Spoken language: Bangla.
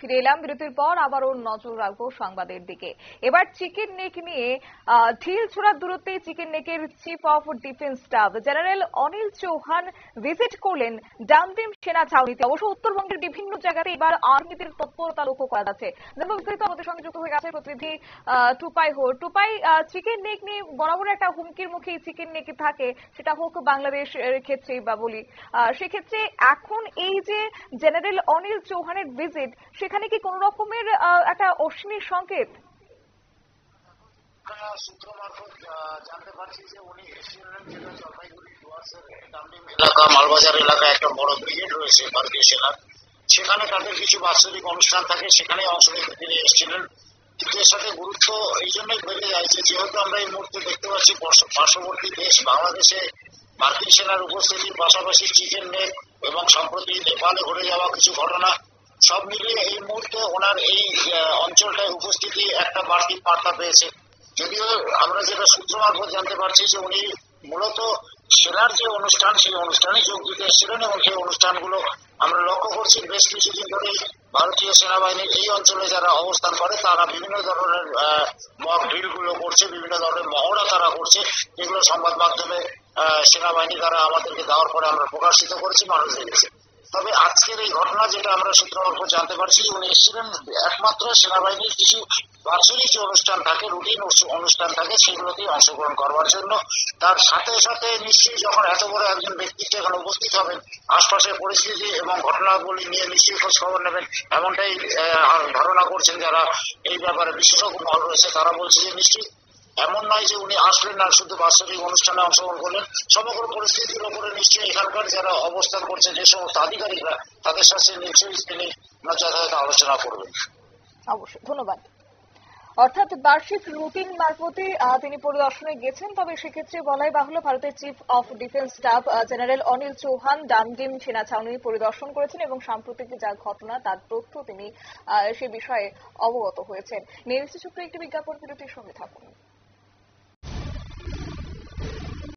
ফিরে এলাম বিরতির পর, আবারও নজর রাখবো সংবাদের দিকে। এবার চিকেন নেক নিয়ে ঢিল ছোড়ার দূরত্বে চিকেন নেকের chief of defence staff general Anil Chauhan visit করলেন ডামডিম সেনা ছাউনিতে। অবশ্য উত্তরবঙ্গের বিভিন্ন জায়গাতে এবার আর্মিদের তৎপরতা লক্ষ্য করা যাচ্ছে। বিস্তারিত আমাদের সঙ্গে যুক্ত হয়ে গেছে প্রতিনিধি টুপাই হোর। টুপাই, চিকেন নেক নিয়ে বরাবর একটা হুমকির মুখে চিকেন নেক থাকে, সেটা হোক বাংলাদেশের ক্ষেত্রে বা বলি, সেক্ষেত্রে এখন এই যে জেনারেল অনিল চৌহানের ভিজিট, সেখানে কি কোন রকমের একটা অশ্লীল সংকেত? সূত্র মারফত জানতে পারছি যে উনি এসেছিলেন যেটা জলপাইগুড়ি ডুয়ার্সের ডামডিম এলাকা, মালবাজার এলাকায় একটা বড় ব্রিগেড রয়েছে ভারতীয় সেনার। সেখানে তাদের কিছু বাৎসরিক অনুষ্ঠান থাকে, সেখানে অংশ নিতে তিনি এসেছিলেন। কিন্তু এর সাথে গুরুত্ব এই জন্যই বেড়ে যাচ্ছে যেহেতু আমরা এই মুহূর্তে দেখতে পাচ্ছি পার্শ্ববর্তী দেশ বাংলাদেশে মার্কিন সেনার উপস্থিতির পাশাপাশি চিকেন নেক এবং সম্প্রতি নেপালে ঘটে যাওয়া কিছু ঘটনা, সব মিলিয়ে এই মুহূর্তে ওনার এই অঞ্চলটায় উপস্থিতি একটা বাড়তি বার্তা পেয়েছে। যদিও আমরা যেটা সূত্র মারফত জানতে পারছি যে উনি মূলত সেনার যে অনুষ্ঠান সেই অনুষ্ঠানে যোগ দিতে এসেছিলেন এবং সেই অনুষ্ঠানগুলো আমরা লক্ষ্য করছি বেশ কিছুদিন ধরেই ভারতীয় সেনাবাহিনীর এই অঞ্চলে যারা অবস্থান করে তারা বিভিন্ন ধরনের মক ড্রিল গুলো করছে, বিভিন্ন ধরনের মহড়া তারা করছে, যেগুলো সংবাদ মাধ্যমে সেনাবাহিনী দ্বারা আমাদেরকে দেওয়ার পরে আমরা প্রকাশিত করেছি, মানুষ দেখেছে। তবে আজকের এই ঘটনা যেটা আমরা সূত্র মারফত জানতে পারছি, উনি এসেছিলেন একমাত্র সেনাবাহিনীর কিছু বাৎসরিক যে অনুষ্ঠান থাকে, রুটিন অনুষ্ঠান থাকে, সেগুলোতে অংশগ্রহণ করবার জন্য। তার সাথে সাথে নিশ্চয়ই যখন এত বড় একজন ব্যক্তিত্ব এখানে উপস্থিত হবেন, আশপাশের পরিস্থিতি এবং ঘটনাগুলি নিয়ে নিশ্চয়ই খোঁজ খবর নেবেন, এমনটাই ধারণা করছেন যারা এই ব্যাপারে বিশেষজ্ঞ মহল রয়েছে। তারা বলছে যে নিশ্চয়ই এমন নয় যে উনি আসলেন না শুধু বাৎসরিক অনুষ্ঠানে অংশগ্রহণ করলেন, সমগ্র পরিস্থিতির উপরে নিশ্চয়ই এখানকার যারা অবস্থান করছে যে সমস্ত আধিকারিকরা, তাদের সাথে নিশ্চয়ই তিনি যথাযথ আলোচনা করবেন। অবশ্যই, ধন্যবাদ। অর্থাৎ বার্ষিক রুটিন মারফতে তিনি পরিদর্শনে গেছেন। তবে সেক্ষেত্রে বলাই বাহুল্য, ভারতের chief of defence staff general Anil Chauhan Damdim সেনা ছাউনি পরিদর্শন করেছেন এবং সাম্প্রতিক যা ঘটনা তার তথ্য তিনি সে বিষয়ে অবগত হয়েছেন। নিয়ে ছোট্ট একটি বিজ্ঞাপন, বিরতির সঙ্গে থাকুন।